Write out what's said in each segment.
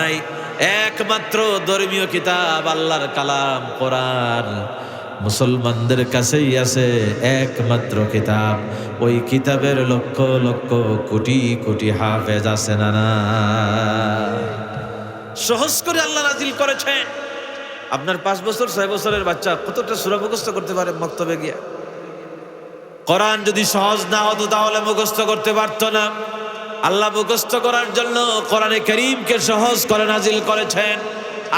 নাই। একমাত্র ধর্মীয় কিতাব আল্লাহর কালাম কোরআন মুসলমানদের কাছেই আছে একমাত্র কিতাব। ওই কিতাবের লক্ষ লক্ষ কোটি কোটি হাফেজ আছে না না? সহজ করে আল্লাহ নাজিল করেছেন। আপনার 5 বছর 6 বছরের বাচ্চা কতটা সূরা মুখস্থ করতে পারে মক্তবে গিয়া? কোরআন যদি সহজ না হতো তাহলে মুখস্থ করতে পারতো না। আল্লাহ মুখস্থ করার জন্য কোরআনে কারীমকে সহজ করে নাজিল করেছেন।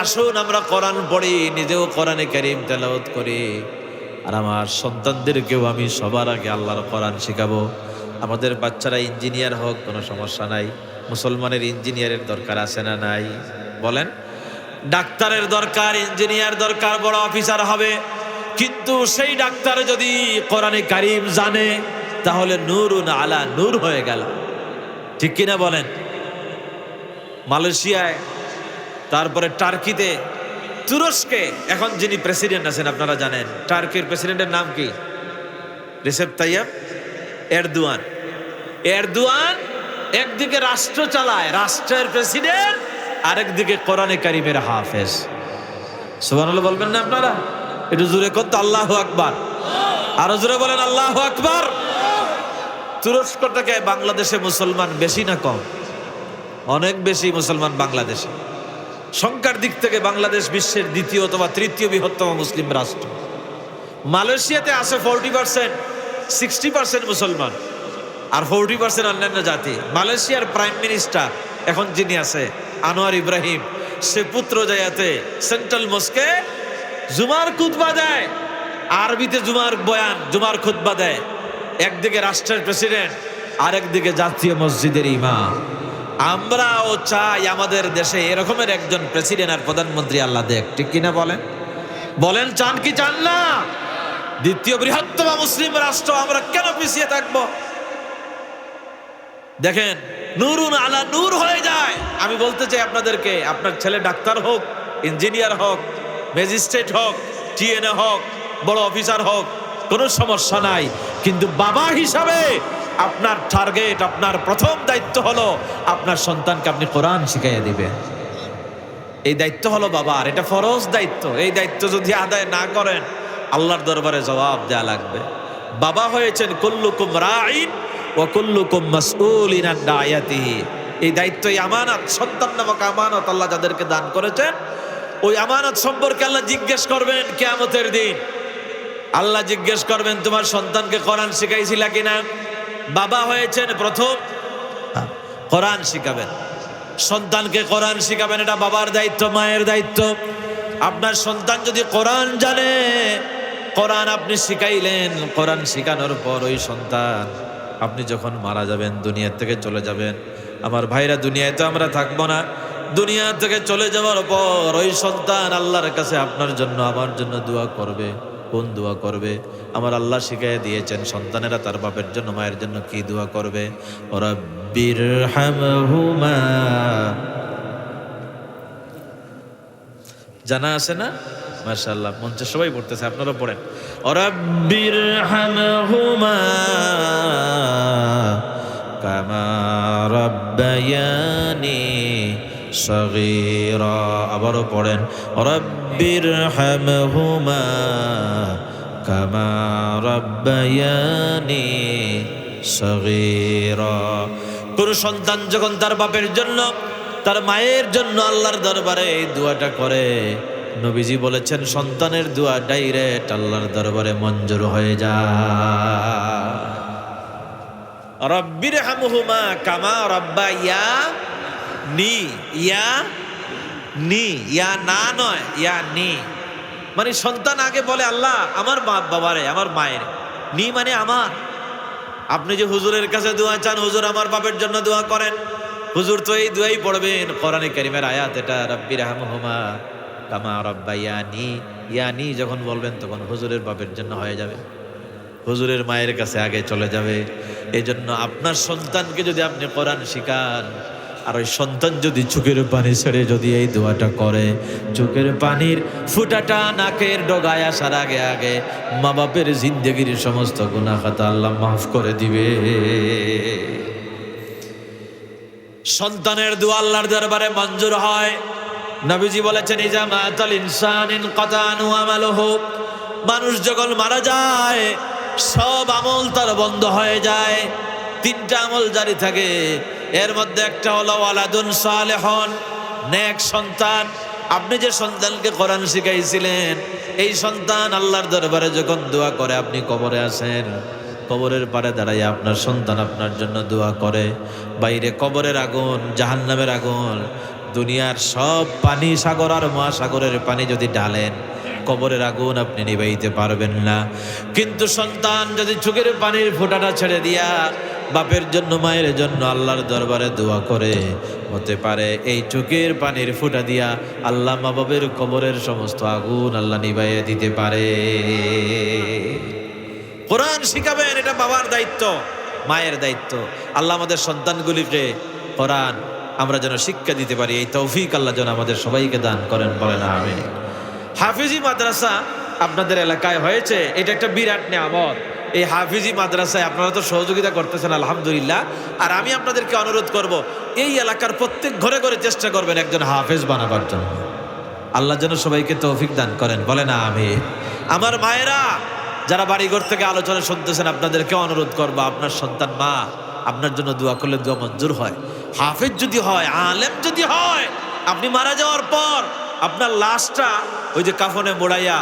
আসুন আমরা কোরআন পড়ি, নিজেও কোরআনে কারীম তেলাওয়াত করি, আর আমার সন্তানদেরকেও আমি সবার আগে আল্লাহর কোরআন শেখাবো। আমাদের বাচ্চারা ইঞ্জিনিয়ার হোক, কোনো সমস্যা নাই। মুসলমানের ইঞ্জিনিয়ারের দরকার আছে না নাই? বলেন। ডাক্তারের দরকার, ইঞ্জিনিয়ার দরকার, বড় অফিসার হবে। কিন্তু সেই ডাক্তার যদি কোরআনে কারীম জানে তাহলে নূরুন আলা নূর হয়ে গেল। ঠিক কিনা বলেন? মালয়েশিয়ায়, তারপরে টার্কিতে, তুরস্কে এখন যিনি প্রেসিডেন্ট আছেন আপনারা জানেন, টার্কির প্রেসিডেন্টের নাম কি? Recep তাইয়্যিব Erdogan. এরদোয়ান একদিকে রাষ্ট্র চালায়, রাষ্ট্রের প্রেসিডেন্ট, আরেকদিকে কোরআনে কারীমের হাফেজ। সুবহানাল্লাহ বলবেন না আপনারা? একটু জোরে করতে আল্লাহু আকবার। আরো জোরে বলেন আল্লাহু আকবার। তুরস্ক থেকে বাংলাদেশে মুসলমান বেশি না কম? অনেক বেশি মুসলমান বাংলাদেশে। সংখ্যার দিক থেকে বাংলাদেশ বিশ্বের দ্বিতীয় অথবা তৃতীয় বৃহত্তম মুসলিম রাষ্ট্র। মালয়েশিয়াতে আছে 40%, 60% মুসলমান আর 40% অন্যান্য জাতি। মালয়েশিয়ার প্রাইম মিনিস্টার এখন যিনি আছে, আনোয়ার ইব্রাহিম, সে পুত্র জায়াতে সেন্ট্রাল মস্কে জুমার খুতবা দেয়, আরবিতে জুমার বয়ান, জুমার খুতবা দেয়। একদিকে রাষ্ট্রের প্রেসিডেন্ট, আরেকদিকে জাতীয় মসজিদের ইমাম। আমরাও চাই আমাদের দেশে এরকমের একজন প্রেসিডেন্ট আর প্রধানমন্ত্রী আল্লাহ দেখ। ঠিক কিনা বলেন? বলেন চান কি চান না? দ্বিতীয় বৃহত্তম মুসলিম রাষ্ট্র, আমরা কেন পিছিয়ে থাকবো? দেখেন, নূরুন আলা নূর হয়ে যায়। আমি বলতে চাই আপনাদেরকে, আপনার ছেলে ডাক্তার হোক, ইঞ্জিনিয়ার হোক, ম্যাজিস্ট্রেট হোক, টিএনএ হোক, বড় অফিসার হোক, কোনো সমস্যা নাই। কিন্তু বাবা হিসাবে আপনার টার্গেট, আপনার প্রথম দায়িত্ব হলো আপনার সন্তানকে আপনি কোরআন শিখাইয়া দিবেন। এই দায়িত্ব হলো বাবার, এটা ফরজ দায়িত্ব। এই দায়িত্ব যদি আদায় না করেন আল্লাহর দরবারে জবাব দেয়া লাগবে। বাবা হয়েছেন কুল্লুকুম রাঈন ওয়া কুল্লুকুম মাসউলিন আন রাইয়াতিহি। এই দায়িত্ব, এই আমানত, সন্তান নামক আমানত আল্লাহ যাদেরকে দান করেছেন, ওই আমানত সম্পর্কে আল্লাহ জিজ্ঞেস করবেন কিয়ামতের দিন। আল্লাহ জিজ্ঞেস করবেন তোমার সন্তানকে কোরআন শিখাইছিলা কিনা? বাবা হয়েছেন প্রথম, কোরআন শিখাবেন, সন্তানকে কোরআন শিখাবেন। এটা বাবার দায়িত্ব, মায়ের দায়িত্ব। আপনার সন্তান যদি কোরআন জানে, কোরআন আপনি শিখাইলেন, কোরআন শিখানোর পর ওই সন্তান, আপনি যখন মারা যাবেন, দুনিয়া থেকে চলে যাবেন, আমার ভাইরা দুনিয়ায় তো আমরা থাকবো না, দুনিয়া থেকে চলে যাওয়ার পর ওই সন্তান আল্লাহর কাছে আপনার জন্য, আমার জন্য দোয়া করবে। কোন দোয়া করবে? আমার আল্লাহ শিখাইয়া দিয়েছেন সন্তানেরা তার বাপের জন্য, মায়ের জন্য কি দোয়া করবে? রাব্বিরহামহুমা। জানা আছে না? মাশাআল্লাহ, মঞ্চে সবাই পড়তেছে, আপনারা পড়েন। রাব্বিরহামহুমা কামা রাব্বায়ানি সগীরা। আবারও পড়েন, রাব্বিরহামহুমা কামা রাব্বায়ানি সগীরা। কোন সন্তান যখন তার বাপের জন্য, তার মায়ের জন্য আল্লাহর দরবারে এই দোয়াটা করে, নবীজি বলেছেন সন্তানের দোয়া ডাইরেক্ট আল্লাহর দরবারে মঞ্জুর হয়ে যায়। রাব্বিরহামহুমা কামা রাব্বায়ানি, ইয়া নি, ইয়া না নয়, ইয়া নি। মানে সন্তান আগে বলে আল্লাহ আমার বাবারে, আমার মায়ের, নি মানে আমার। আপনি যে হুজুরের কাছে দোয়া চান, হুজুর আমার বাপের জন্য দোয়া করেন, হুজুর তো এই দোয়াই পড়বেন। কোরআনে কারীমের আয়াত এটা, রাব্বিরহামহুমা কামা রাব্বায়ানি। ইয়ানি যখন বলবেন তখন হুজুরের বাপের জন্য হয়ে যাবে, হুজুরের মায়ের কাছে আগে চলে যাবে। এই জন্য আপনার সন্তানকে যদি আপনি কোরআন শিখান, আর ওই সন্তান যদি চোখের পানি ছেড়ে যদি এই দোয়াটা করে, চোখের পানির ফুটাটা নাকের ডগায় আসার আগে আগে মা বাপের জিন্দেগির সমস্ত গুনাহ খাতা আল্লাহ মাফ করে দিবে। সন্তানের দোয়া আল্লাহর দরবারে মঞ্জুর হয়। নবীজি বলেছেন ইজা মাতাল ইনসান ইনকাতা আনহু আমালুহু, মানুষ যখন মারা যায় সব আমল তার বন্ধ হয়ে যায়। তিনটা আমল জারি থাকে, এর মধ্যে একটা হলো ওয়ালাদুন সালেহুন, নেক সন্তান। আপনি যে সন্তানকে কোরআন শিখাইছিলেন, এই সন্তান আল্লাহর দরবারে যখন দোয়া করে, আপনি কবরে আসেন, কবরের পাড়ে দাঁড়াইয়া আপনার সন্তান আপনার জন্য দোয়া করে। বাইরে কবরের আগুন, জাহান্নামের আগুন, দুনিয়ার সব পানি, সাগর আর মহাসাগরের পানি যদি ঢালেন, কবরের আগুন আপনি নিভাইতে পারবেন না। কিন্তু সন্তান যদি চোখের পানির ফোঁটাটা ছেড়ে দিয়া বাপের জন্য, মায়ের জন্য আল্লাহর দরবারে দোয়া করে, হতে পারে এই চোখের পানির ফোঁটা দিয়া আল্লাহ মা বাবের কবরের সমস্ত আগুন আল্লাহ নিভাইয়ে দিতে পারে। কোরআন শিখাবেন, এটা বাবার দায়িত্ব, মায়ের দায়িত্ব। আল্লাহ আমাদের সন্তানগুলিকে কোরআন আমরা যেন শিক্ষা দিতে পারি, এই তৌফিক আল্লাহ যেন আমাদের সবাইকে দান করেন, বলেন আমিন। হাফিজি মাদ্রাসা আপনাদের এলাকায় হয়েছে, এটা একটা বিরাট নিয়ামত। এই হাফিজি মাদ্রাসায় আপনারা তো সহযোগিতা করতেছেন, আলহামদুলিল্লাহ। আর আমি আপনাদেরকে অনুরোধ করব, এই এলাকার প্রত্যেক ঘরে ঘরে চেষ্টা করবেন একজন হাফেজ বানাবার জন্য। আল্লাহ যেন সবাইকে তৌফিক দান করেন, বলেন আমিন। আমার মায়েরা যারা বাড়িঘর থেকে আলোচনা শুনতেছেন, আপনাদেরকে অনুরোধ করবো, আপনার সন্তান মা আপনার জন্য দোয়া করলে দোয়া মঞ্জুর হয়। হাফেজ যদি হয়, আলেম যদি হয়, আপনি মারা যাওয়ার পর আপনার লাশটা ওই যে কাফনে মোড়াইয়া,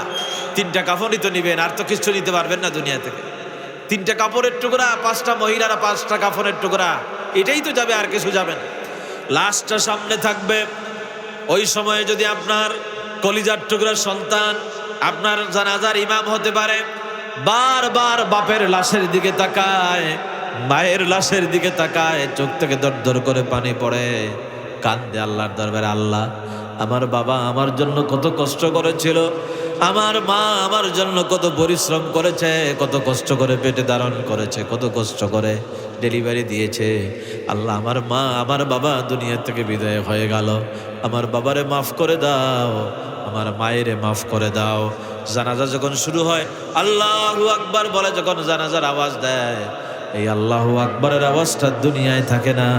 তিনটা কাফনই তো নিবেন, আর তো কিছু নিতে পারবেন না দুনিয়া থেকে। তিনটা কাপড়ের টুকরা, পাঁচটা মহিলারা পাঁচটা কাফনের টুকরা, এটাই তো যাবে, আর কিছু যাবে না। লাশটা সামনে থাকবে। ওই সময়ে যদি আপনার কলিজার টুকরার সন্তান আপনার জানাজার ইমাম হতে পারে, বারবার বাপের লাশের দিকে তাকায়, মায়ের লাশের দিকে তাকায়, চোখ থেকে দর দর করে পানি পড়ে, কান্দে আল্লাহর দরবারে, আল্লাহ আমার বাবা আমার জন্য কত কষ্ট করেছিল, আমার মা আমার জন্য কত পরিশ্রম করেছে, কত কষ্ট করে পেটে ধারণ করেছে, কত কষ্ট করে ডেলিভারি দিয়েছে। আল্লাহ আমার মা আমার বাবা দুনিয়া থেকে বিদায় হয়ে গেল, আমার বাবারে মাফ করে দাও, আমার মায়েরে মাফ করে দাও। জানাজা যখন শুরু হয়, আল্লাহু আকবার বলে যখন জানাজার আওয়াজ দেয়, এই আল্লাহু আকবরের আওয়াজটা দুনিয়ায় থাকে না,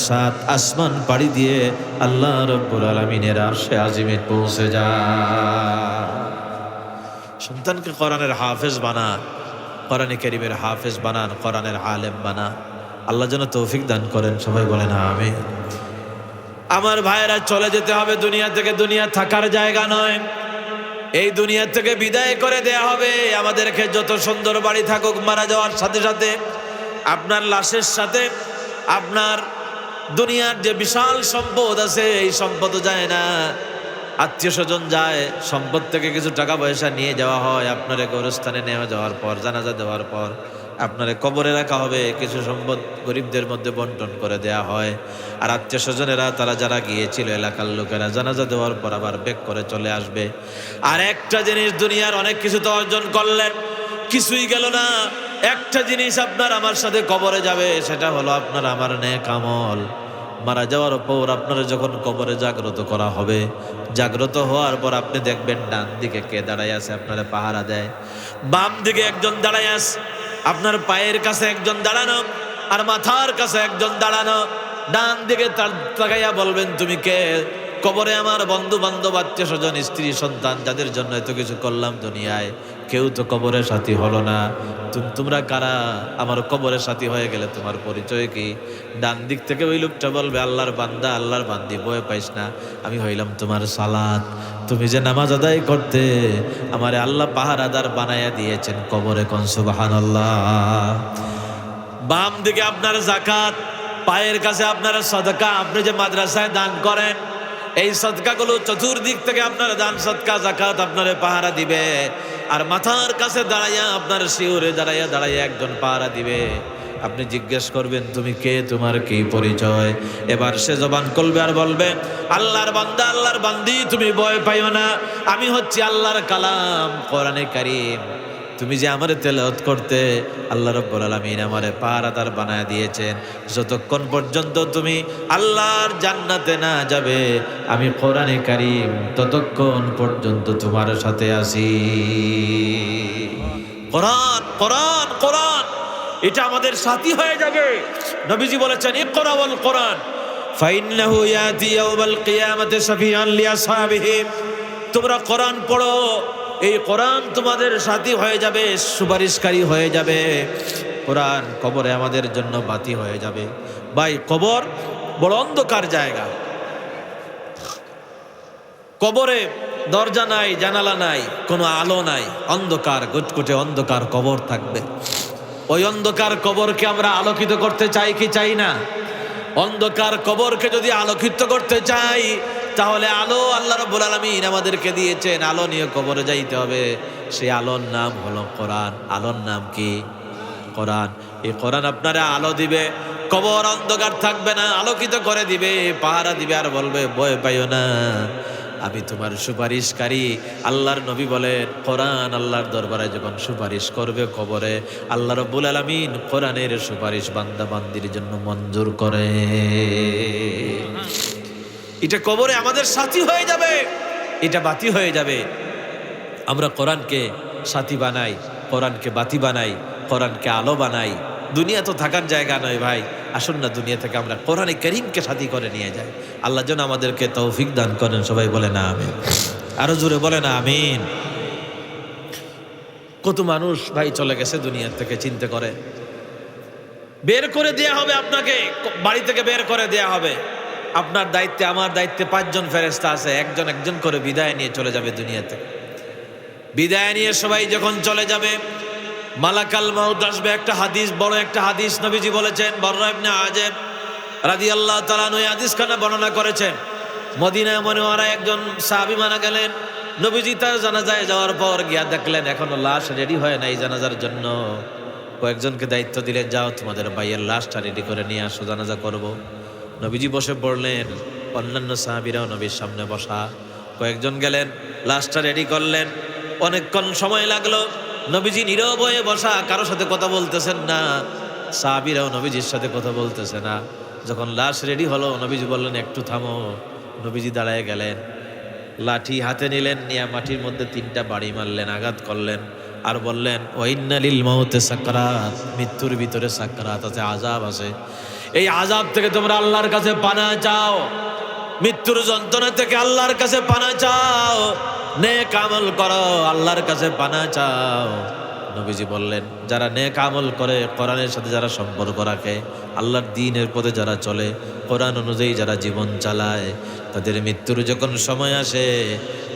7 আসমান পাড়ি দিয়ে আল্লাহ রব্বুল আলামিনের আরশে আজিমে পৌঁছে যায়। সন্তানকে কোরআনের হাফেজ বানান, কোরআনে কারীমের হাফেজ বানান, কোরআনের আলেম বানান। আল্লাহ যেন তৌফিক দান করেন, সবাই বলেন আমিন। আমার ভাইয়েরা, চলে যেতে হবে দুনিয়া থেকে, দুনিয়া থাকার জায়গা নয়। এই দুনিয়া থেকে বিদায় করে দেয়া হবে আমাদেরকে। যত সুন্দর বাড়ি থাকুক, মারা যাওয়ার সাথে সাথে আপনার লাশের সাথে আপনার দুনিয়ার যে বিশাল সম্পদ আছে, এই সম্পদও যায় না, আত্মীয় স্বজন যায়, সম্পদ থেকে কিছু টাকা পয়সা নিয়ে যাওয়া হয়, আপনারে গোরস্থানে নেওয়া যাওয়ার পর, জানাজা দেওয়ার পর আপনারে কবরে রাখা হবে, কিছু সম্পদ গরিবদের মধ্যে বন্টন করে দেয়া হয়। আর আত্মীয় স্বজনেরা, তারা যারা গিয়েছিল, এলাকার লোকেরা জানাজা দেওয়ার পর আবার ব্যাক করে চলে আসবে। আর একটা জিনিস, দুনিয়ার অনেক কিছু তো অর্জন করলেন, কিছুই গেল না। একটা জিনিস আপনার আমার সাথে কবরে যাবে, সেটা হলো আপনার আমার নেক আমল। মারা যাওয়ার পর আপনারা যখন কবরে জাগ্রত করা হবে, জাগ্রত হওয়ার পর আপনি দেখবেন ডান দিকে কে দাঁড়ায় আছে, আপনারা পাহারা দেয়। বাম দিকে একজন দাঁড়ায় আছে, আপনার পায়ের কাছে একজন দাঁড়ানো, আর মাথার কাছে একজন দাঁড়ানো। ডান দিকে তাকাইয়া বলবেন, তুমি কে? কবরে আমার বন্ধু বান্ধব, আত্মীয় স্বজন, স্ত্রী সন্তান, যাদের জন্য এত কিছু করলাম দুনিয়ায়, কেউ তো কবরের সাথী হলো না। তোমরা কারা? আমার কবরের সাথী হয়ে গেলে তোমার পরিচয় কি? ডান দিক থেকে ওই লোকটা বলবে, আল্লাহর বান্দা, আল্লাহর বান্দি, ভয় পাইস না, আমি হইলাম তোমার সালাত। তুমি যে নামাজ আদায় করতে, আমারে আল্লাহ পাহারাদার বানাইয়া দিয়েছেন কবরে, কোন সুবহানাল্লাহ। বাম দিকে আপনার যাকাত, পায়ের কাছে আপনার সদকা, আপনি যে মাদ্রাসায় দান করেন, এই সদকাগুলো চতুর্দিক থেকে আপনার দান সদকা যাকাত আপনারে পাহারা দিবে। আর মাথার কাছে দাঁড়াইয়া, আপনার শিউরে দাঁড়াইয়া দাঁড়াইয়া একজন পাহারা দিবে। আপনি জিজ্ঞেস করবেন, তুমি কে, তোমার কি পরিচয়? এবার সে জবান করবে আর বলবে, আল্লাহর বান্দা, আল্লাহর বান্দি, তুমি ভয় পাইও না, আমি হচ্ছি আল্লাহর কালাম, কোরআনে কারীম। তুমি যে আমারে তেলাওয়াত করতে, আল্লাহ রাব্বুল আলামিন আমারে পাহারাদার বানায় দিয়েছেন। যতক্ষণ পর্যন্ত তুমি আল্লাহর জান্নাতে না যাবে, আমি কোরআনে কারীম ততক্ষণ পর্যন্ত তোমার সাথে আছি। কোরআন, কোরআন, কোরআন, এটা আমাদের সাথী হয়ে যাবে। নবীজি বলেছেন, ইকরা ওয়াল কোরআন, ফাইন্নাহু ইয়াতি ইয়াউমাল কিয়ামাতি শাফিআন লিআসহাবিহি। তোমরা কোরআন পড়ো, এই কোরআন তোমাদের সাথী হয়ে যাবে, সুপারিশকারী হয়ে যাবে। কোরআন কবরে আমাদের জন্য বাতি হয়ে যাবে। ভাই, কবর বড় অন্ধকার জায়গা। কবরে দরজা নাই, জানালা নাই, কোনো আলো নাই, অন্ধকার, গুটকুটে অন্ধকার কবর থাকবে। ওই অন্ধকার কবরকে আমরা আলোকিত করতে চাই কি চাই না? অন্ধকার কবরকে যদি আলোকিত করতে চাই, তাহলে আলো আল্লাহ রাব্বুল আলামিন আমাদেরকে দিয়েছেন, আলো নিয়ে কবরে যাইতে হবে। সেই আলোর নাম হলো কোরআন। আলোর নাম কি? কোরআন। এই কোরআন আপনারা আলো দিবে, কবর অন্ধকার থাকবে না, আলোকিত করে দিবে, পাহারা দিবে, আর বলবে ভয় পাইও না, আমি তোমার সুপারিশকারী। আল্লাহর নবী বলেন, কোরআন আল্লাহর দরবারে যখন সুপারিশ করবে কবরে, আল্লাহ রাব্বুল আলামিন কোরআনের সুপারিশ বান্দা বান্দির জন্য মঞ্জুর করে। এটা কবরে আমাদের সাথী হয়ে যাবে, এটা বাতি হয়ে যাবে। আমরা কোরআনকে সাথী বানাই, কোরআনকে বাতি বানাই, কোরআনকে আলো বানাই। দুনিয়া তো থাকার জায়গা নয় ভাই, আসুন না দুনিয়া থেকে আমরা কোরআনে কারীমকে সাথী করে নিয়ে যাই। আল্লাহ যেন আমাদেরকে তৌফিক দান করেন। সবাই বলে না আমিন, আরো জোরে বলে না আমিন। কত মানুষ ভাই চলে গেছে দুনিয়া থেকে, চিন্তা করে বের করে দেয়া হবে, আপনাকে বাড়ি থেকে বের করে দেয়া হবে। আপনার দায়িত্বে, আমার দায়িত্বে 5 জন ফেরেশতা আছে, একজন একজন করে বিদায় নিয়ে চলে যাবে দুনিয়া থেকে। বিদায় নিয়ে সবাই যখন চলে যাবে, মালাকাল মাউত আসবে। একটা হাদিস, বড় একটা হাদিস নবীজি বলেছেন, বররা ইবনে আযিব রাদিয়াল্লাহু তাআলা আনহু হাদিসখানা বর্ণনা করেছেন। মদিনা মুনাওয়ারায় একজন সাহাবী মারা গেলেন। নবীজি তার জানাজায় যাওয়ার পর গিয়া দেখলেন এখনো লাশ রেডি হয় নাই জানাজার জন্য। কয়েকজনকে দায়িত্ব দিলেন, যাও তোমাদের ভাইয়ের লাশটা রেডি করে নিয়ে আসো, জানাজা করব। নবীজি বসে পড়লেন, অন্যান্য সাহাবীরাও নবীর সামনে বসা। কয়েকজন গেলেন, লাশটা রেডি করলেন। অনেকক্ষণ সময় লাগলো। নবীজি নীরব হয়ে বসা, কারোর সাথে কথা বলতেছেন না। সাহাবীরাও নবীজির সাথে কথা বলতেছে না। যখন লাশ রেডি হলো, নবীজি বললেন একটু থামো। নবীজি দাঁড়ায় গেলেন, লাঠি হাতে নিলেন, নিয়ে মাটির মধ্যে 3টা বাড়ি মারলেন, আঘাত করলেন, আর বললেন ওয়াইন্না লিল মাউতি সাকরাত, মৃত্যুর ভিতরে সাকরাত আছে, আযাব আছে। এই আযাব থেকে তোমরা আল্লাহর কাছে পানাহ চাও, মৃত্যুর যন্ত্রণা থেকে আল্লাহর কাছে পানাহ চাও, নেক আমল করো, আল্লাহর কাছে পানাহ চাও। নবীজি বললেন, যারা নেক আমল করে, কোরআনের সাথে যারা সম্পর্ক রাখে, আল্লাহর দ্বীনের পথে যারা চলে, কোরআন অনুযায়ী যারা জীবন চালায়, তাদের মৃত্যুর যখন সময় আসে,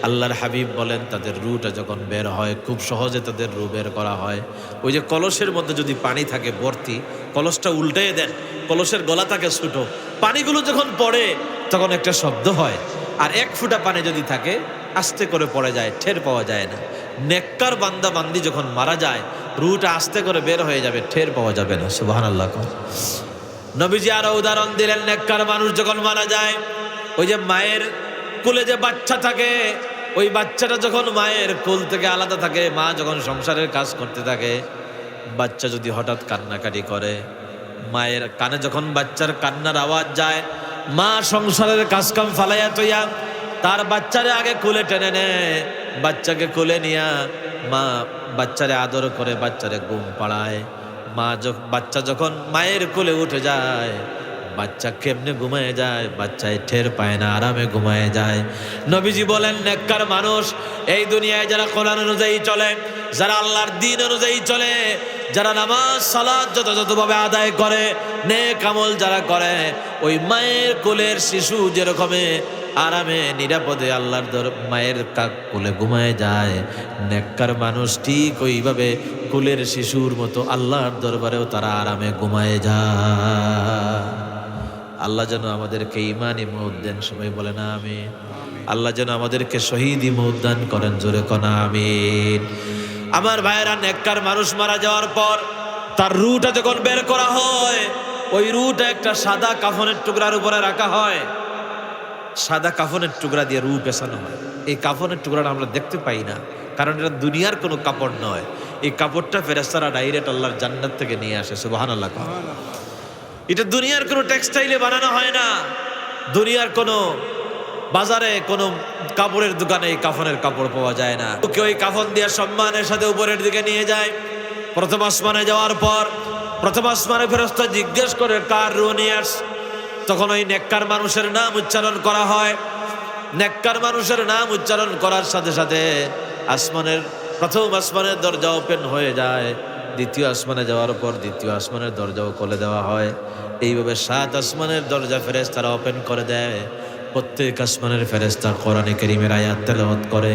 আল্লাহর হাবিব বলেন তাদের রুটা যখন বের হয়, খুব সহজে তাদের রু বের করা হয়। ওই যে কলসের মধ্যে যদি পানি থাকে ভর্তি, কলসটা উল্টে দেন, কলসের গলা থাকে ছোট, পানিগুলো যখন পড়ে তখন একটা শব্দ হয়। আর 1 ফোঁটা পানি যদি থাকে, আস্তে করে পড়ে যায়, টের পাওয়া যায় না। নেককার বান্দা বান্দি যখন মারা যায়, রুটা আস্তে করে বের হয়ে যাবে, টের পাওয়া যাবে না। সুবহানাল্লাহ। নবীজি আরো উদাহরণ দিলেন, নেককার মানুষ যখন মারা যায়, ওই যে মায়ের কোলে যে বাচ্চা থাকে, ওই বাচ্চাটা যখন মায়ের কোল থেকে আলাদা থাকে, মা যখন সংসারের কাজ করতে থাকে, বাচ্চা যদি হঠাৎ কান্নাকাটি করে, মায়ের কানে যখন বাচ্চার কান্নার আওয়াজ যায়, মা সংসারের কাজকাম ফালাইয়া তৈয়া তার বাচ্চারে আগে কোলে টেনে নেয়। বাচ্চাকে কোলে নিয়া মা বাচ্চারে আদর করে, বাচ্চারে ঘুম পাড়ায়। বাচ্চা যখন মায়ের কোলে উঠে যায়, বাচ্চা কেমনে ঘুমায় যায়, বাচ্চায় টের পায় না, আরামে ঘুমায় যায়। নবীজি বলেন, নেককার মানুষ এই দুনিয়ায় যারা কোরআন অনুযায়ী চলে, যারা আল্লাহর দ্বীন অনুযায়ী চলে, যারা নামাজ সালাত যথাযথভাবে আদায় করে, নেক আমল যারা করে, ওই মায়ের কোলের শিশু যেরকমে আরামে নিরাপদে আল্লাহর মায়ের কোলে ঘুমায় যায়, নেককার মানুষ ঠিক ওইভাবে কোলের শিশুর মতো আল্লাহর দরবারেও তারা আরামে ঘুমায় যায়। আল্লাহ যেন আমাদেরকে ঈমানি মওত দেন। সবাই বলে না আমিন। আল্লাহ যেন আমাদেরকে শহীদি মওত দান করেন। জোরে কোনা আমিন। আমার ভাইয়েরা, নেককার মানুষ মারা যাওয়ার পর তার রুটা যখন বের করা হয়, ওই রুটা একটা সাদা কাফনের টুকরার উপরে রাখা হয়। সাদা কাফনের টুকরা দিয়ে রু পেছানো হয়। এই কাফনের টুকরাটা আমরা দেখতে পাই না, কারণ এটা দুনিয়ার কোনো কাপড় নয়। এই কাপড়টা ফেরেশতারা ডাইরেক্ট আল্লাহর জান্নাত থেকে নিয়ে আসে। সুবহানাল্লাহ। এটা দুনিয়ার কোনো টেক্সটাইলে বানানো হয় না, দুনিয়ার কোনো বাজারে কোনো কাপড়ের দোকানে এই কাফনের কাপড় পাওয়া যায় না। ওকে ওই কাফন দিয়ে সম্মানের সাথে উপরের দিকে নিয়ে যায়। প্রথম আসমানে যাওয়ার পর প্রথম আসমানে ফেরেশতা জিজ্ঞেস করে, কার রূহ নিয়ে আস? তখন ওই নেককার মানুষের নাম উচ্চারণ করা হয়। নেককার মানুষের নাম উচ্চারণ করার সাথে সাথে আসমানের প্রথম আসমানের দরজা ওপেন হয়ে যায়, দ্বিতীয় আসমানে যাওয়ার পর দ্বিতীয় আসমানের দরজাও খুলে দেওয়া হয়। এইভাবে 7 আসমানের দরজা ফেরেশতারা ওপেন করে দেয়। প্রত্যেক আসমানের ফেরেশতা কোরআনে কারীমের আয়াত তেলাওয়াত করে।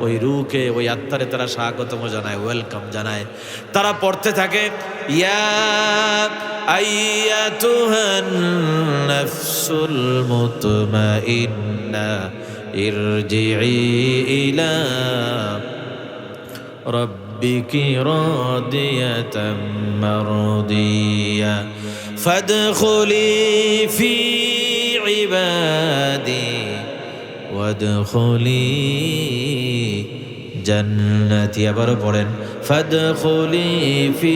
ওই রূহকে, ওই আত্মারে তারা স্বাগতম জানায়, ওয়েলকাম জানায়। তারা পড়তে থাকে, ইয়া আইয়াতুহান নাফসুল মুতমাইন্না ইরজিই ইলা রাব্বিকি রাদিয়াতাম মারদিয়া ফাদখুলি ফি ইবাদি ওয়াদখুলি জান্নাতি। আবার পড়েন, ফাদখুলি ফি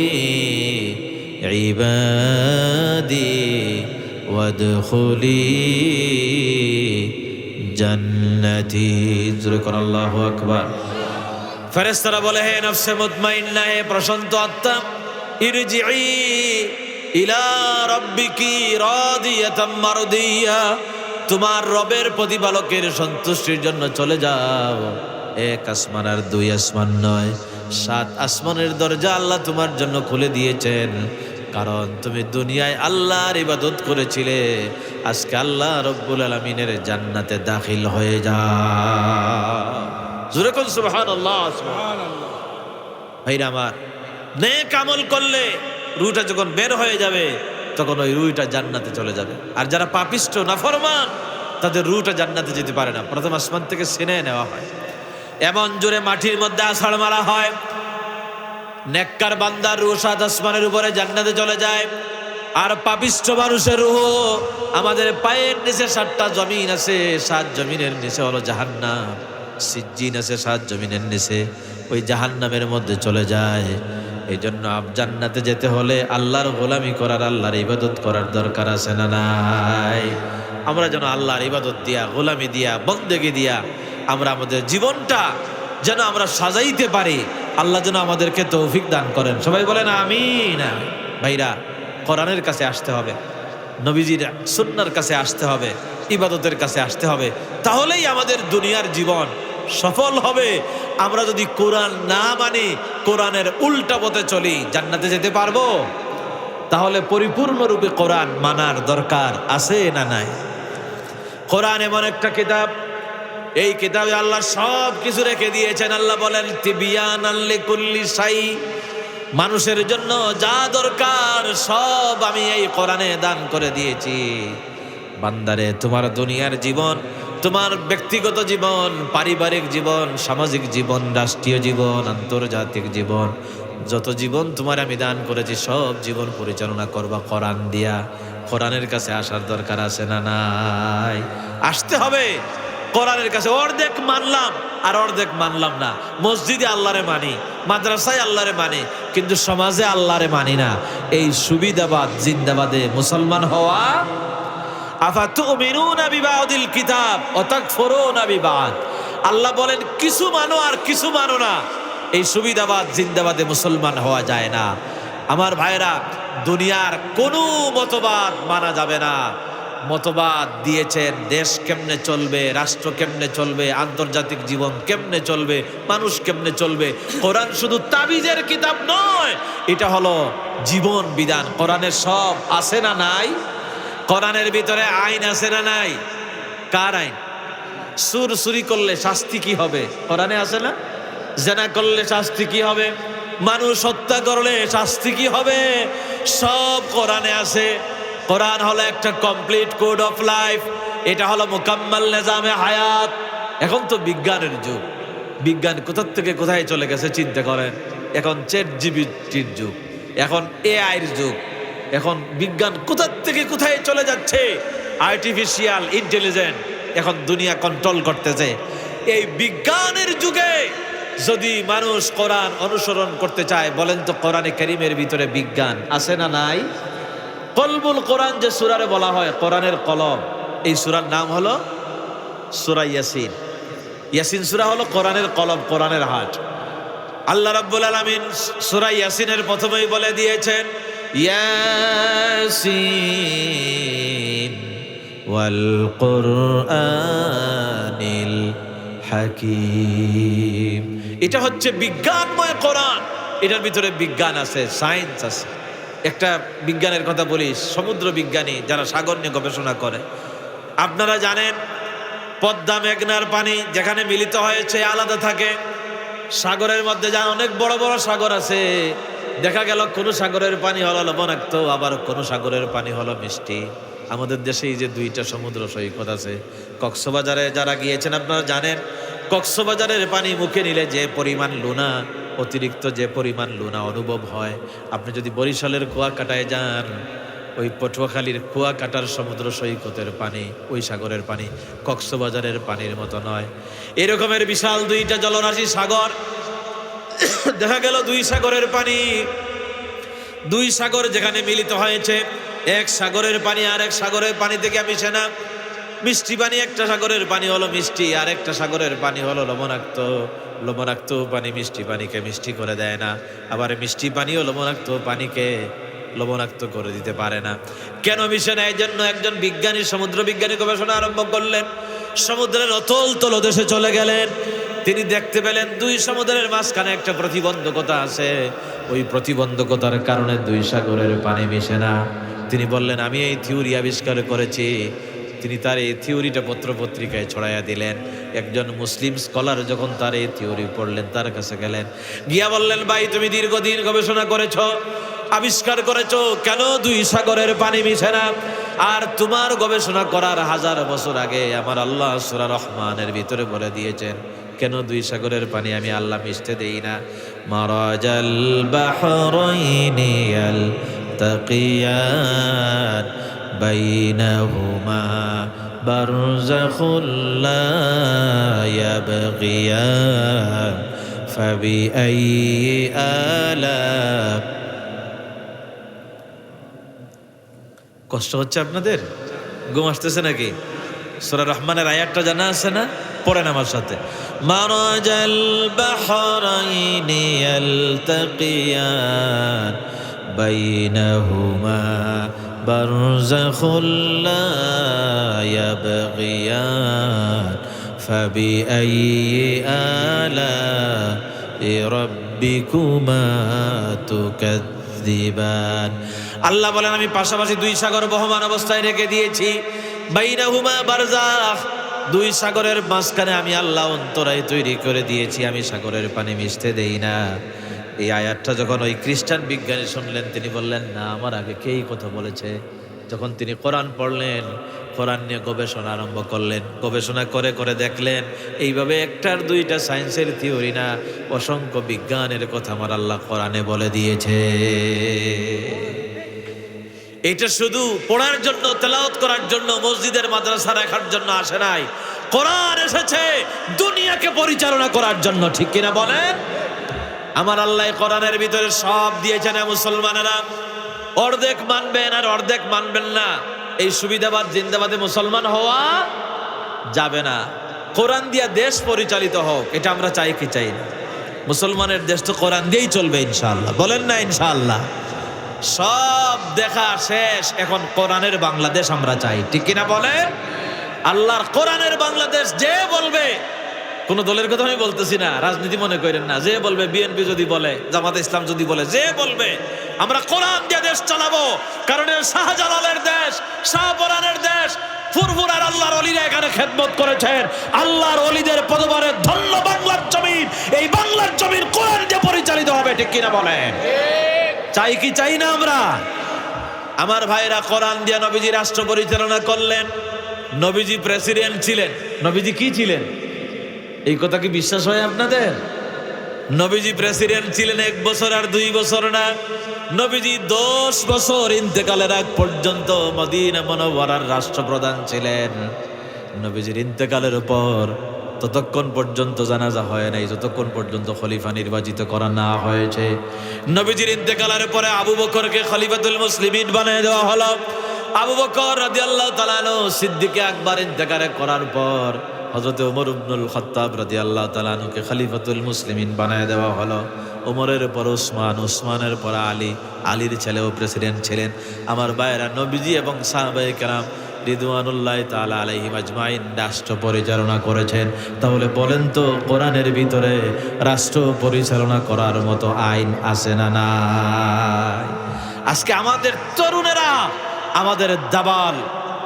ইবাদি ওয়াদখুলি জান্নাতি। জোরে কর আল্লাহু আকবার। ফেরেশতারা বলে, হে নফসে মুতমাইন্না, হে প্রশান্ত আত্মা, ইরজিই ইলা রাব্বিকি রাদিয়াতাম মারদিয়া, তোমার রবের প্রতিপালকের সন্তুষ্টির জন্য চলে যাও। 1 আসমান আর 2 আসমান নয়, 7 আসমানের দরজা আল্লাহ তোমার জন্য খুলে দিয়েছেন। কারণ তুমি দুনিয়ায় আল্লাহর ইবাদত করেছিলে, আজকে আল্লাহ রব্বুল আলামিনের জান্নাতে দাখিল হয়ে যাও। জোরে কোন সুবহানাল্লাহ, সুবহানাল্লাহ। ভাইরা আমার, নেক আমল করলে রুহটা যখন বের হয়ে যাবে তখন ওই রুহটা জান্নাতে চলে যাবে। আর যারা পাপিষ্ট নাফরমান, তাদের রুহটা জান্নাতে যেতে পারে না, প্রথম আসমান থেকে ছিনিয়ে নেওয়া হয়। এমন জোরে মাটির মধ্যে আছাড় মারা হয়, নেককার বান্দার রুহ 7 আসমানের উপরে জান্নাতে চলে যায়। আর পাপিষ্ট মানুষের রুহ আমাদের পায়ের নিচে 7টা জমিন আছে, 7 জমিনের নিচে হলো জাহান্নাম। সিজ্জিন আছে 7 জমিনের নিচে, ওই জাহান্নামের মধ্যে চলে যায়। এই জন্য জান্নাতে যেতে হলে আল্লাহর গোলামি করার, আল্লাহর ইবাদত করার দরকার আছে না নাই? আমরা যেন আল্লাহর ইবাদত দিয়া, গোলামি দিয়া, বন্দেগি দিয়া আমরা আমাদের জীবনটা যেন আমরা সাজাইতে পারি। আল্লাহ যেন আমাদেরকে তৌফিক দান করেন। সবাই বলেন আমিন। ভাইরা, কোরআনের কাছে আসতে হবে, নবীজির সুন্নাহর কাছে আসতে হবে, ইবাদতের কাছে আসতে হবে, তাহলেই আমাদের দুনিয়ার জীবন সফল হবে। আমরা যদি কোরআন না মানি, কোরআনের উল্টা পথে চলি, জান্নাতে যেতে পারবো? তাহলে পরিপূর্ণরূপে কোরআন মানার দরকার আছে না নাই? কোরআন এমন একটা কিতাব, এই কিতাবে আল্লাহ সব কিছু রেখে দিয়েছেন। আল্লাহ বলেন, তিবিয়ানাল লিকুল্লি শাই, মানুষের জন্য যা দরকার সব আমি এই কোরআনে দান করে দিয়েছি। বান্দারে, তোমার দুনিয়ার জীবন, তোমার ব্যক্তিগত জীবন, পারিবারিক জীবন, সামাজিক জীবন, রাষ্ট্রীয় জীবন, আন্তর্জাতিক জীবন, যত জীবন তোমার আমি দান করেছি, সব জীবন পরিচালনা করবা কোরআন দিয়া। কোরআনের কাছে আসার দরকার আছে না নাই? আসতে হবে কোরআনের কাছে। অর্ধেক মানলাম আর অর্ধেক মানলাম না। মসজিদে আল্লাহরে মানি, মাদ্রাসায় আল্লাহরে মানি, কিন্তু সমাজে আল্লাহরে মানি না। এই সুবিধাবাদ জিন্দাবাদে মুসলমান হওয়া। আফাতুমিনুনা বিবাদিল কিতাব ওয়া তাকফুরুনা বিবাদ। আল্লাহ বলেন, কিছু মানো আর কিছু মানো না। এই সুবিধাবাদ জিন্দাবাদে মুসলমান হওয়া যায় না। আমার ভাইরা, দুনিয়ার কোনো মতবাদ মানা যাবে না। মতবাদ দিয়েছেন দেশ কেমনে চলবে, রাষ্ট্র কেমনে চলবে, আন্তর্জাতিক জীবন কেমনে চলবে, মানুষ কেমনে চলবে। কোরআন শুধু তাবিজের কিতাব নয়, এটা হলো জীবন বিধান। কোরআনের সব আছে না নাই? কোরআনের ভিতরে আইন আছে না নাই? কার আইন? চুরি করলে শাস্তি কি হবে, কোরআনে আছে না? জেনা করলে শাস্তি কি হবে, মানুষ হত্যা করলে শাস্তি কি হবে, সব কোরআনে আছে। কোরআন হলো একটা কমপ্লিট কোড অফ লাইফ, এটা হলো মুকাম্মাল নিজামে হায়াত। এখন তো বিজ্ঞানের যুগ, বিজ্ঞান কোথা থেকে কোথায় চলে গেছে চিন্তা করেন। এখন চ্যাটজিপিটির যুগ, এখন এআইর যুগ, এখন বিজ্ঞান কোথা থেকে কোথায় চলে যাচ্ছে। আর্টিফিশিয়াল ইন্টেলিজেন্স এখন দুনিয়া কন্ট্রোল করতেছে। এই বিজ্ঞানের যুগে যদি মানুষ কোরআন অনুসরণ করতে চায়, বলেন তো কোরআনে কারীমের ভিতরে বিজ্ঞান আছে না নাই? কলবুল কোরআন যে সূরারে বলা হয়, কোরআনের কলম, এই সূরার নাম হলো সূরা ইয়াসিন। ইয়াসিন সূরা হলো কোরআনের কলম, কোরআনের হাট। আল্লাহ রাব্বুল আলামিন সূরা ইয়াসিনের প্রথমেই বলে দিয়েছেন, ইয়াসিন ওয়াল কুরআনিল হাকীম। এটা হচ্ছে বিজ্ঞানময় কোরআন। এটার ভিতরে বিজ্ঞান আছে, সায়েন্স আছে। একটা বিজ্ঞানের কথা বলি, সমুদ্র বিজ্ঞানী যারা সাগর নিয়ে গবেষণা করে, আপনারা জানেন পদ্মা মেঘনার পানি যেখানে মিলিত হয়েছে আলাদা থাকে। সাগরের মধ্যে যা অনেক বড় বড় সাগর আছে, দেখা গেল কোন সাগরের পানি হলো লবণাক্ত, আবার কোন সাগরের পানি হলো মিষ্টি। আমাদের দেশে এই যে দুইটা সমুদ্র সৈকত আছে, কক্সবাজারে যারা গিয়েছেন আপনারা জানেন, কক্সবাজারের পানি মুখে নিলে যে পরিমাণ লুনা, অতিরিক্ত যে পরিমাণ লুনা অনুভব হয়, আপনি যদি বরিশালের কুয়াকাটায় যান, ওই পটুয়াখালীর কুয়াকাটার সমুদ্র সৈকতের পানি, ওই সাগরের পানি কক্সবাজারের পানির মতো নয়। এরকমের বিশাল দুইটা জলরাশি সাগর, দেখা গেল দুই সাগরের পানি, দুই সাগর যেখানে মিলিত হয়েছে, এক সাগরের পানি আর এক সাগরের পানি থেকে মিশে না। মিষ্টি পানি একটা সাগরের পানি হলো মিষ্টি, আর একটা সাগরের পানি হলো লবণাক্ত। লবণাক্ত পানি মিষ্টি পানিকে মিষ্টি করে দেয় না, আবার মিষ্টি পানিও লবণাক্ত পানিকে লবণাক্ত করে দিতে পারে না। কেন মিশে না? এই জন্য একজন বিজ্ঞানী, সমুদ্র বিজ্ঞানী গবেষণা আরম্ভ করলেন। সমুদ্রের অতল তলদেশে চলে গেলেন। তিনি দেখতে পেলেন দুই সমুদ্রের মাঝখানে একটা প্রতিবন্ধকতা আছে, ওই প্রতিবন্ধকতার কারণে দুই সাগরের পানি মিশে না। তিনি বললেন, আমি এই থিওরি আবিষ্কার করেছি। তিনি তার এই থিওরিটা পত্রপত্রিকায় ছড়াইয়া দিলেন। একজন মুসলিম স্কলার যখন তার এই থিওরি পড়লেন, তার কাছে গেলেন, গিয়া বললেন, ভাই তুমি দীর্ঘদিন গবেষণা করেছো, আবিষ্কার করেছো, কেন দুই সাগরের পানি মিশে না? আর তোমার গবেষণা করার 1000 বছর আগে আমার আল্লাহ সূরা রহমানের ভিতরে বলে দিয়েছেন কেন দুই সাগরের পানি আমি আল্লাহ মিশতে দেই না। মারাজাল বাহরাইনি ইয়ালতাকিয়ান বাইনাহুমা বারযাখুল লা ইয়াবগিয়ান ফাবিআইয়ি আলা। কষ্ট হচ্ছে আপনাদের? ঘুম আসতেছে নাকি? সূরা রহমানের আয়াতটা জানা আছে না? পড়েন আমার সাথে। মারাজাল বাহরাইনি ইয়ালতাকিয়ান বাইনাহুমা বারযাখুল লা ইয়াবগিয়ান ফাবিআইয়ি আলা'i রাব্বিকুমা তুকাযযিবান। আল্লাহ বলেন, আমি পাশাপাশি দুই সাগর বহমান অবস্থায় রেখে দিয়েছি। বাইনাহুমা বারযাখ, দুই সাগরের মাঝখানে আমি আল্লাহ অন্তরায় তৈরি করে দিয়েছি, আমি সাগরের পানি মিশতে দেই না। এই আয়াতটা যখন ওই খ্রিস্টান বিজ্ঞানী শুনলেন, তিনি বললেন, না, আমার আগে কেই কথা বলেছে। যখন তিনি কোরআন পড়লেন, কোরআন নিয়ে গবেষণা আরম্ভ করলেন, গবেষণা করে করে দেখলেন এইভাবে একটার দুইটা সায়েন্সের থিওরি না, অসংখ্য বিজ্ঞানের কথা আমার আল্লাহ কোরআনে বলে দিয়েছে। এটা শুধু পড়ার জন্য, তেলাওয়াত করার জন্য, মসজিদের মাদ্রাসা রাখার জন্য আসে নাই। কোরআন এসেছে দুনিয়াকে পরিচালনা করার জন্য, ঠিক কিনা বলেন? আমার আল্লাহ কোরআনের ভিতরে সব দিয়েছেন। মুসলমানেরা অর্ধেক মানবেন আর অর্ধেক মানবেন না, এই সুবিধাবাদ জিন্দাবাদে মুসলমান হওয়া যাবে না। কোরআন দিয়া দেশ পরিচালিত হোক, এটা আমরা চাই কি চাই না? মুসলমানের দেশ তো কোরআন দিয়েই চলবে ইনশাআল্লাহ, বলেন না ইনশাআল্লাহ? সব দেখা শেষ, এখন কোরআনের বাংলাদেশ আমরা চাই, ঠিক কিনা বলেন? আল্লাহর কোরআনের বাংলাদেশ যে বলবে, কোন দলের কথা আমি বলতেছি না, রাজনীতি মনে করেন না, যে বলবে, বিএনপি যদি বলে, জামাতে ইসলাম যদি বলে, যে বলবে আমরা কোরআন দিয়ে দেশ চালাবো, কারণ শাহজালালের দেশ, শাহপরানের দেশ, ফুরফুরার আল্লাহর ওলিরা এখানে খেদমত করেছেন। আল্লাহর ওলিদের পদবারে ধন্য বাংলার জমিন, এই বাংলার জমিন কোরআন দিয়ে পরিচালিত হবে, ঠিক কিনা বলেন? চাই কি চাই না আমরা? আমার ভাইরা, কোরআন দিয়ে নবীজি রাষ্ট্র পরিচালনা করলেন। নবীজি প্রেসিডেন্ট ছিলেন। নবীজি কি ছিলেন? এই কথা কি বিশ্বাস হয় আপনাদের? নবীজি প্রেসিডেন্ট ছিলেন 1 বছর আর 2 বছর না, নবীজি 10 বছর ইন্তেকালের আগ পর্যন্ত মদিনা মুনাওয়ারার রাষ্ট্রপ্রধান ছিলেন। নবীজির ইন্তেকালের উপর ততক্ষণ পর্যন্ত জানাজা হয় নাই যতক্ষণ পর্যন্ত খলিফা নির্বাচিত করা না হয়েছে। নবীজির ইন্তেকালের পরে আবু বকরকে খলিফাতুল মুসলিমিন বানিয়ে দেওয়া হলো। আবু বকর রাদিয়াল্লাহু তাআলা আনহু সিদ্দিকে আকবর ইন্তেকাল করার পর হযরত ওমর ইবনুল খাত্তাব রাদিয়াল্লাহু তাআলা আনহুকে খলিফাতুল মুসলিমিন বানিয়ে দেওয়া হলো। ওমরের পর উসমান, উসমানের পর আলী, আলীর ছেলেও প্রেসিডেন্ট ছিলেন। আমার ভাইয়েরা, নবীজি এবং সাহাবায়ে কেরাম রিদওয়ানুল্লাহি তাআলা আলাইহিম আজমাইন রাষ্ট্র পরিচালনা করেছেন। তাহলে বলেন তো কোরআনের ভিতরে রাষ্ট্র পরিচালনা করার মতো আইন আছে না নাই? আজকে আমাদের তরুণেরা, আমাদের দাবাল,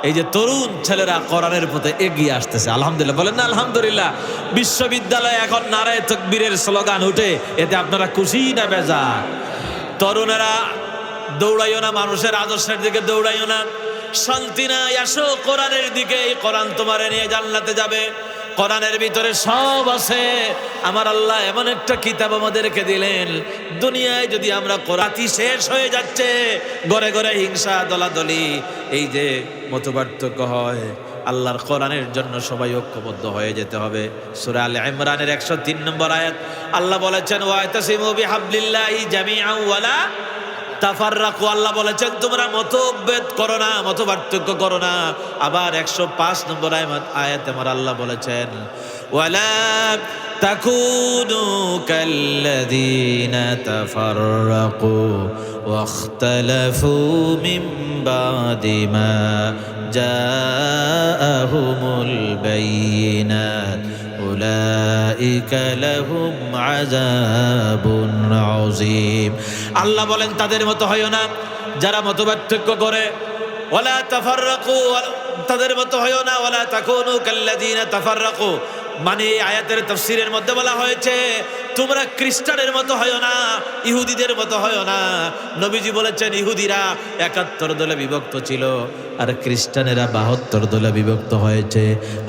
এই যে তরুণ ছেলেরা কোরআনের পথে এগিয়ে আসতেছে, আলহামদুলিল্লাহ বলেন না আলহামদুলিল্লাহ। বিশ্ববিদ্যালয়ে এখন নারায়ে তাকবীরের স্লোগান উঠে, এতে আপনারা খুশি না বেজার? তরুণেরা দৌড়াইও না মানুষের আদর্শের দিকে, দৌড়াইও না, শান্তি নাই, আসো কোরআনের দিকে। এই কোরআন তোমারে নিয়ে জান্নাতে যাবে। কোরআনের ভিতরে সব আছে। আমার আল্লাহ এমন একটা কিতাব আমাদেরকে দিলেন, দুনিয়ায় যদি আমরা কোরআনই শেষ হয়ে যাচ্ছে, ঘরে ঘরে হিংসা, দলাদলি, এই যে মতপার্থক্য হয়, আল্লাহর কোরআনের জন্য সবাই ঐক্যবদ্ধ হয়ে যেতে হবে। সূরা আলে ইমরানের 103 নম্বর আয়াত আল্লাহ বলেছেন, ওয়াতাসিমু বিহাবলিল্লাহি জামিআন ওয়ালা তাফাররাকু। আল্লাহ বলেছেন তোমরা মতভেদ করো না, মতপার্থক্য করো না। আবার 105 নম্বর আয়াতে আমার আল্লাহ বলেছেন, ওয়ালা তাকুনু কাল্লাযীনা তাফাররাকু ওয়াখতালাফু মিন বাদি মা জাআহুমুল বাইয়িনাত উলাইকা লাহুম আযাবুন আযীম। আল্লাহ বলেন তাদের মতো হইও না যারা মতপার্থক্য করে। ওয়ালা তাফাররাকু, তাদের মতো হইও না। ওয়ালা তাকুনু কাল্লাযীনা তাফাররাকু, মানে এই আয়াতের তাফসীরের মধ্যে বলা হয়েছে তোমরা খ্রিস্টানের মতো হইও না, ইহুদিদের মতো হইও না। নবীজি বলেছেন ইহুদিরা 71 দলে বিভক্ত ছিল আর খ্রিস্টানেরা 72 দলে বিভক্ত হয়েছে,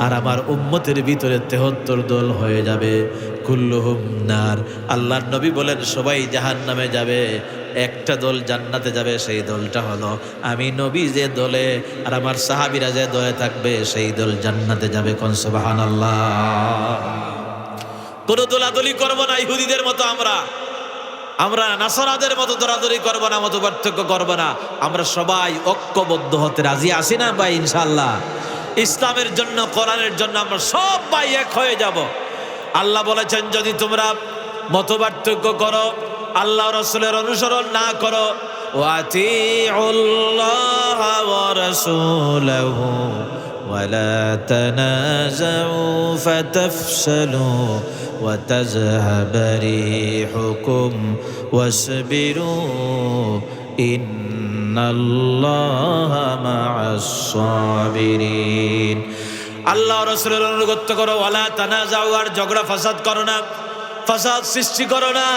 আর আমার উম্মতের ভিতরে 73 দল হয়ে যাবে। কুল্লুহুম নার। আল্লাহর নবী বলেন সবাই জাহান্নামে যাবে, একটা দল জান্নাতে যাবে, সেই দলটা হলো আমি নবী যে দলে আর আমার সাহাবীরা যে দলে থাকবে, সেই দল জান্নাতে যাবে। কোন সুবহানাল্লাহ। কোনো দলাদলি করব না ইহুদিদের মতো, আমরা নাসারাদের মতো দরাদরি করব না, মত পার্থক্য করব না। আমরা সবাই ঐক্যবদ্ধ হতে রাজি আছি না ভাই? ইনশাআল্লাহ ইসলামের জন্য, কোরআনের জন্য আমরা সবাই এক হয়ে যাব। আল্লাহ বলেছেন যদি তোমরা মত পার্থক্য করো, আল্লাহ রাসূলের অনুসরণ না করো, ওয়াতিউল্লাহ ওয়া রাসূলাহু ওয়ালা তানাযাউ ফাতাফশালু ওয়া তাযহাবা রিহুকুম ওয়াসবিরু ইন্নাল্লাহা মা'আস সাবিরিন। আল্লাহ রাসূলের অনুগত্য করো, ওয়ালা তানাযাউ, আর ঝগড়া ফাসাদ করো না, ফাসাদ সৃষ্টি করো না।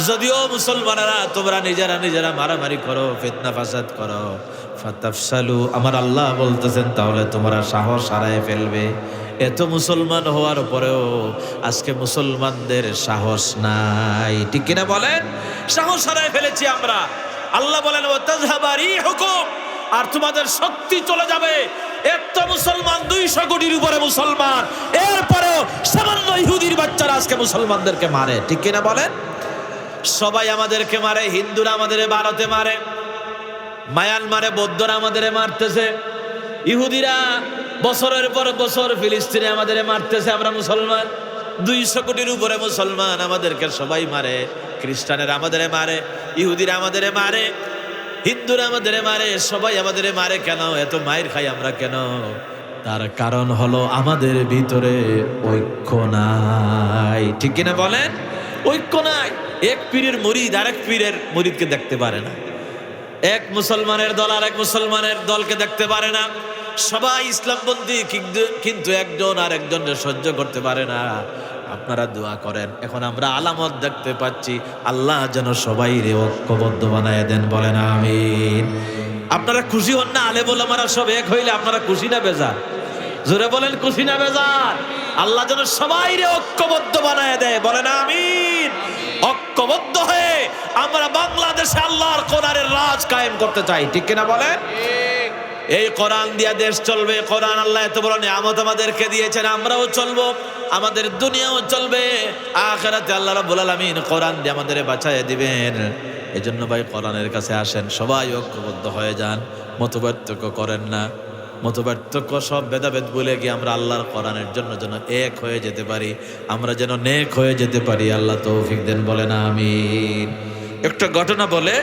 যদিও মুসলমানেরা তোমরা নিজেরা মারামারি করো, ফিতনা ফাসাদ করো, ফাতাফশালু, আমার আল্লাহ বলতেছেন তাহলে তোমরা সাহস হারায় ফেলবে। এত মুসলমান হওয়ার পরেও আজকে মুসলমানদের সাহস নাই, ঠিক কিনা বলেন? সাহস হারায় ফেলেছি আমরা। আল্লাহ বলেন ওয়াতাযহাবা রিহুকুম, আর তোমাদের শক্তি চলে যাবে। এত মুসলমান, 200 কোটির উপরে মুসলমান, এরপরেও সামান্য ইহুদির বাচ্চারা আজকে মুসলমানদেরকে মারে, ঠিক কিনা বলেন? সবাই আমাদেরকে মারে, হিন্দুরা আমাদের ভারতে মারে, মায়ানমারে বৌদ্ধরা আমাদের মারতেছে, ইহুদিরা বছরের পর বছর ফিলিস্তিনে আমাদের মারতেছে। আমরা মুসলমান, 200 কোটির উপরে মুসলমান, আমাদেরকে সবাই মারে। খ্রিস্টানেরা আমাদের মারে, ইহুদিরা আমাদের মারে, হিন্দুরা আমাদের মারে, সবাই আমাদের মারে। কেন এত মায়ের খাই আমরা কেন? তার কারণ হলো আমাদের ভিতরে ঐক্য নাই, ঠিক কিনা বলেন? ঐক্য নাই। এক পীরের মুরিদ আরেক পীরের মুরিদকে দেখতে পারে না, এক মুসলমানের দল আর এক মুসলমানের দলকে দেখতে পারে না। সবাই ইসলামপন্থী, কিন্তু একজন আর একজনের সহ্য করতে পারে না। আপনারা দোয়া করেন, এখন আমরা আলামত দেখতে পাচ্ছি, আল্লাহ যেন সবাই রে ঐক্যবদ্ধ বানায় দেন, বলেন আমিন। আপনারা খুশি হন না? আলেম ওলামারা সব এক হইলে আপনারা খুশি না বেজার? জোরে বলেন, খুশি না বেজার? আল্লাহ যেন সবাই রে ঐক্যবদ্ধ বানায় দেয়, বলেন আমিন। ঐক্যবদ্ধ হয়ে আমরা বাংলাদেশে আল্লাহর কোরআনের রাজ কায়েম করতে চাই, ঠিক কিনা বলেন? এই কোরআন দিয়া দেশ চলবে। কোরআন আল্লাহ এত বড় নিয়ামত আমাদেরকে দিয়েছেন, আমরাও চলবো, আমাদের দুনিয়াও চলবে, আখিরাতে আল্লাহ রাব্বুল আলামিন কোরআন দিয়ে আমাদের বাঁচায় দিবেন। এজন্য ভাই কোরআনের কাছে আসেন, সবাই ঐক্যবদ্ধ হয়ে যান, মতপার্থক্য করেন না। মতপার্থক্য সব ভেদাভেদ ভুলে গিয়ে আমরা আল্লাহর কোরআনের জন্য যেন এক হয়ে যেতে পারি, আমরা যেন নেক হয়ে যেতে পারি। আল্লাহ তৌফিক দেন, বলেন আমিন। একটা ঘটনা বলে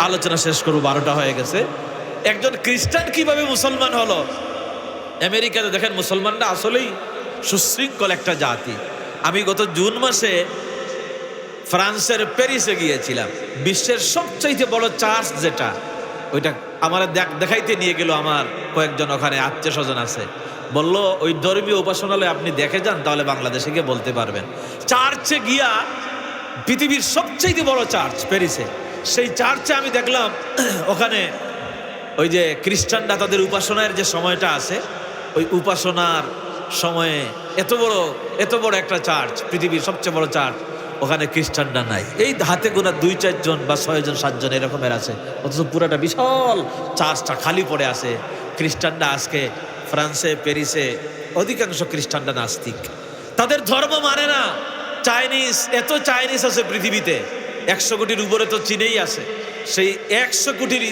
আলোচনা শেষ করব, 12টা হয়ে গেছে। একজন খ্রিস্টান কিভাবে মুসলমান হলো আমেরিকাতে দেখেন মুসলমানরা আসলেই সুশৃঙ্খল একটা জাতি। আমি গত জুন মাসে ফ্রান্সের প্যারিসে গিয়েছিলাম। বিশ্বের সবচাইতে বড় চার্চ যেটা, ওইটা আমার দেখাইতে নিয়ে গেল আমার কয়েকজন ওখানে আত্মীয় স্বজন আছে। বলল ওই ধর্মীয় উপাসনালয় আপনি দেখে যান, তাহলে বাংলাদেশে গিয়ে বলতে পারবেন। চার্চে গিয়া, পৃথিবীর সবচাইতে বড় চার্চ প্যারিসে, সেই চার্চে আমি দেখলাম ওখানে ওই যে খ্রিস্টানরা তাদের উপাসনার যে সময়টা আছে, ওই উপাসনার সময়ে এত বড় একটা চার্চ, পৃথিবীর সবচেয়ে বড় চার্চ, ওখানে খ্রিস্টানরা নাই। এই হাতে গোনা 2-4 জন বা 6 জন 7 জন এরকমের আছে, অথচ পুরাটা বিশাল চার্চটা খালি পড়ে আছে। খ্রিস্টানরা আজকে ফ্রান্সে, প্যারিসে অধিকাংশ খ্রিস্টানরা নাস্তিক, তাদের ধর্ম মানে না। এত চাইনিজ আছে পৃথিবীতে, 100 কোটির উপরে তো চীনেই আছে। সেই 100 কোটির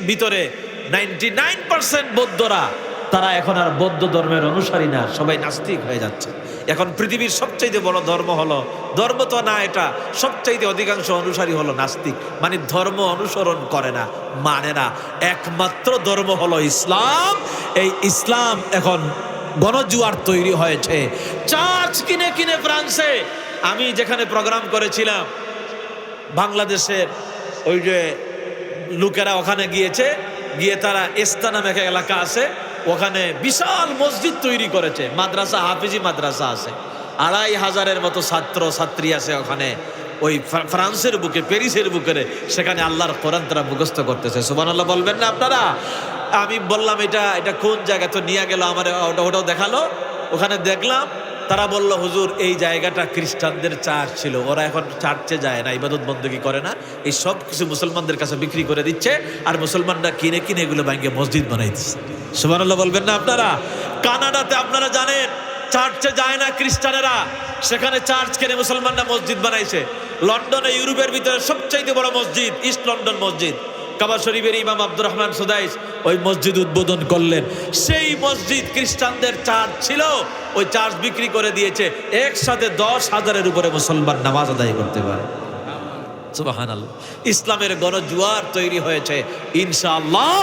ভিতরে 99% বৌদ্ধরা, তারা এখন আর বৌদ্ধ ধর্মের অনুসারী না, সবাই নাস্তিক হয়ে যাচ্ছে। এখন পৃথিবীর সবচাইতে বড় ধর্ম হলো, ধর্ম তো না এটা, সবচাইতে অধিকাংশ অনুসারী হলো নাস্তিক, মানে ধর্ম অনুসরণ করে না, মানে না। একমাত্র ধর্ম হলো ইসলাম। এই ইসলাম এখন গণজুয়ার তৈরি হয়েছে চার্চ কিনে কিনে ফ্রান্সে। আমি যেখানে প্রোগ্রাম করেছিলাম, বাংলাদেশের ওই যে লোকেরা ওখানে গিয়েছে, গিয়ে তারা এস্তা নামে একটা এলাকা আছে, ওখানে বিশাল মসজিদ তৈরি করেছে, মাদ্রাসা, হাফিজি মাদ্রাসা আছে, 2500-এর মতো ছাত্র ছাত্রী আছে ওখানে। ওই ফ্রান্সের বুকে, প্যারিসের বুকে, সেখানে আল্লাহর কোরআন তারা মুখস্থ করতেছে। সুবহানাল্লাহ বলবেন না আপনারা? আমি বললাম এটা কোন জায়গা, তো নিয়ে গেল আমার, ওটাও দেখালো। ওখানে দেখলাম, তারা বলল হুজুর এই জায়গাটা খ্রিস্টানদের চার্চ ছিল, ওরা এখন চার্চে যায় না, ইবাদত বন্দেগী করে না, এই সব কিছু মুসলমানদের কাছে বিক্রি করে দিচ্ছে, আর মুসলমানরা কিনে কিনে এগুলো ভাঙিয়ে মসজিদ বানাই দিচ্ছে। সুবহানাল্লাহ বলবেন না আপনারা? কানাডাতে আপনারা জানেন চার্চে যায় না খ্রিস্টানেরা, সেখানে চার্চ কিনে মুসলমানরা মসজিদ বানাইছে। লন্ডনে, ইউরোপের ভিতরে সবচাইতে বড় মসজিদ ইস্ট লন্ডন মসজিদ, কাবা শরীফের ইমাম আব্দুর রহমান সুদাইস ওই মসজিদ উদ্বোধন করলেন। সেই মসজিদ খ্রিস্টানদের চার্চ ছিল, ওই চার্চ বিক্রি করে দিয়েছে। একসাথে 10,000-এর উপরে মুসলমান নামাজ আদায় করতে পারে। সুবহানাল্লাহ। ইসলামের গণজুয়ার তৈরি হয়েছে। ইনশাআল্লাহ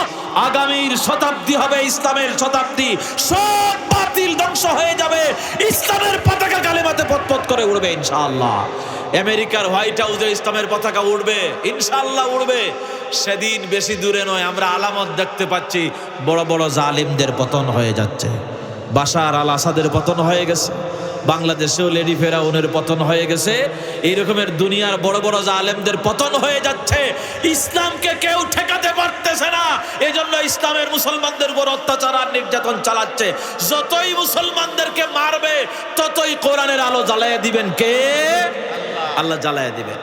আগামীর শতাব্দী হবে ইসলামের শতাব্দী, সব বাতিল ধ্বংস হয়ে যাবে, ইসলামের পতাকা কালেমাতে পতপত করে উড়বে ইনশাআল্লাহ। আমেরিকার হোয়াইট হাউসে ইসলামের পতাকা উড়বে, ইনশাআল্লাহ উড়বে। সেদিন বেশি দূরে নয়, আমরা আলামত দেখতে পাচ্ছি, বড় বড় জালিমদের পতন হয়ে যাচ্ছে। বাশার আল আসাদের পতন হয়ে গেছে, বাংলাদেশেও লেডি ফেরাউনের পতন হয়ে গেছে। এই রকমের দুনিয়ার বড় বড় জালেমদের পতন হয়ে যাচ্ছে। ইসলামকে কেউ ঠেকাতে পারতেছে না, এজন্য ইসলামের মুসলমানদের উপর অত্যাচার আর নির্যাতন চালাচ্ছে। যতই মুসলমানদেরকে মারবে, ততই কোরআনের আলো জ্বালায় দিবেন কে? আল্লাহ জ্বালায় দিবেন।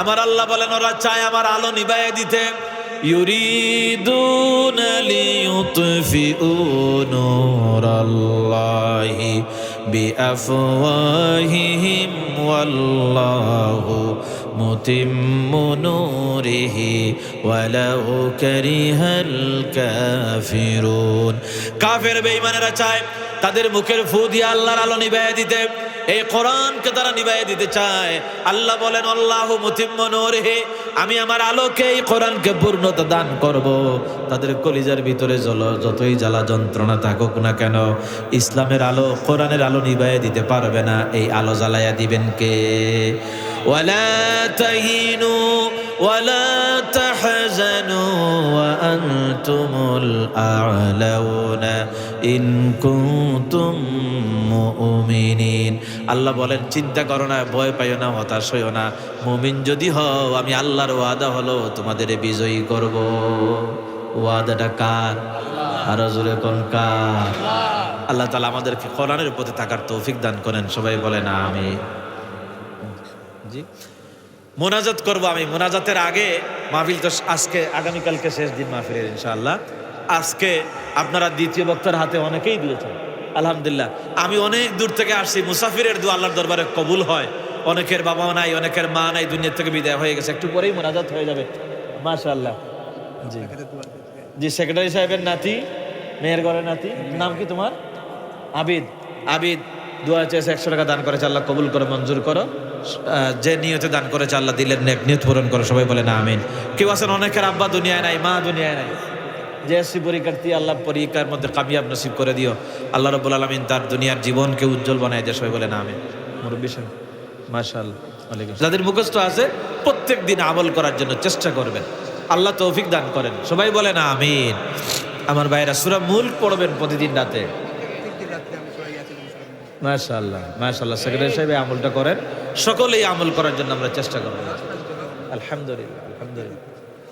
আমার আল্লাহ বলেন, ওরা চায় আমার আলো নিভাইয়ে দিতে। ইউরিদুনা লিইউতফিউ নূরাল্লাহি বিআফওয়াহিহিম ওয়াল্লাহু মুতিম্মু নূরিহি ওয়ালাউ কারিহাল কাফিরুন। কাফের বেঈমানেরা চায় তাদের মুখের ফু দিয়ে আল্লাহর আলো নিভাইয়ে দিতে, এই কোরআনকে তারা নিভাইয়ে দিতে চায়। আল্লাহ বলেন, আল্লাহু মুতিম্মু নূরিহি, আমি আমার আলোকে, এই কোরআনকে পূর্ণতা দান করব। তাদের কলিজার ভিতরে যতই জ্বালা যন্ত্রণা থাকুক না কেন, ইসলামের আলো, কোরআনের আলো নিভাইয়ে দিতে পারবে না। এই আলো জ্বালাইয়া দিবেন কে? ওয়ালা তাহিনু ওয়ালা তাহজানু ওয়া আনতুমুল আ'লাউনা ইন কুনতুম মুমিনিন। আল্লাহ বলেন, চিন্তা করো না, ভয় পাইও না, হতাশ হইও না, মুমিন যদি হও, আমি আল্লাহর ওয়াদা হলো তোমাদের বিজয়ী করব। ওয়াদাটা কার? আরো জোরে কোন কার? আল্লাহ তাআলা আমাদেরকে কোরআনের প্রতি থাকার তৌফিক দান করেন। সবাই বলেন আমিন। জি, মোনাজাত করব আমি। মোনাজাতের আগে, মাহফিল তো আজকে, আগামীকালকে শেষ দিন মাহফিলের ইনশাআল্লাহ। আজকে আপনারা দ্বিতীয় বক্তার হাতে অনেকেই দিয়েছেন, আলহামদুলিল্লাহ। আমি অনেক দূর থেকে আসছি, মুসাফিরের দোয়া আল্লাহর দরবারে কবুল হয়। অনেকের বাবা নাই, অনেকের মা নাই, দুনিয়া থেকে বিদায় হয়ে গেছে, একটু পরেই মোনাজাত হয়ে যাবে মাশাআল্লাহ। জি জি, সেক্রেটারি সাহেবের নাতি, মেয়ের ঘরের নাতি, নাম কি তোমার? আবিদ। আবিদ দোয়া চেয়েছে, 100 টাকা দান করেছে, আল্লাহ কবুল করে মঞ্জুর করো। যে নিয়তে দান করেছে, আল্লাহ দিলের নেক নিয়ত পূরণ করো। সবাই বলে না আমিন। কেউ আছেন অনেকের আব্বা দুনিয়ায় নাই, মা দুনিয়ায় নাই, যে এসসি পরীক্ষার্থী, আল্লাহ পরীক্ষার মধ্যে কামিয়াব নসিব করে দিও। আল্লাহ রাব্বুল আলামিন তার দুনিয়ার জীবনকে উজ্জ্বল বানায় দেয়। সবাই বলেন আমিন। মুরব্বী সাহেব মাশাআল্লাহ, ওয়ালাইকুম। যাদের মুখস্থ আছে প্রত্যেক দিন আমল করার জন্য চেষ্টা করবেন, আল্লাহ তৌফিক দান করেন। সবাই বলেন আমিন। আমার ভাইরা সূরা মুলক পড়বেন প্রতিদিন রাতে। মাশাআল্লাহ মাশাআল্লাহ, সেক্রেটারি সাহেব এই আমলটা করেন। সকলেই আমল করার জন্য আমরা চেষ্টা করব। আলহামদুলিল্লাহ আলহামদুলিল্লাহ,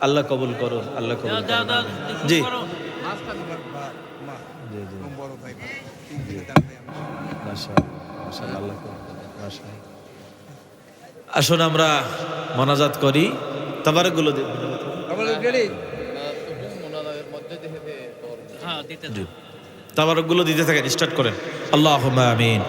আল্লাহ কবুল করুন, আল্লাহ কবুল করুন। জি আসুন আমরা মোনাজাত করি। তাবারকগুলো তাবারকগুলো দিতে থাকেন, স্টার্ট করেন। আল্লাহুম্মা আমিন।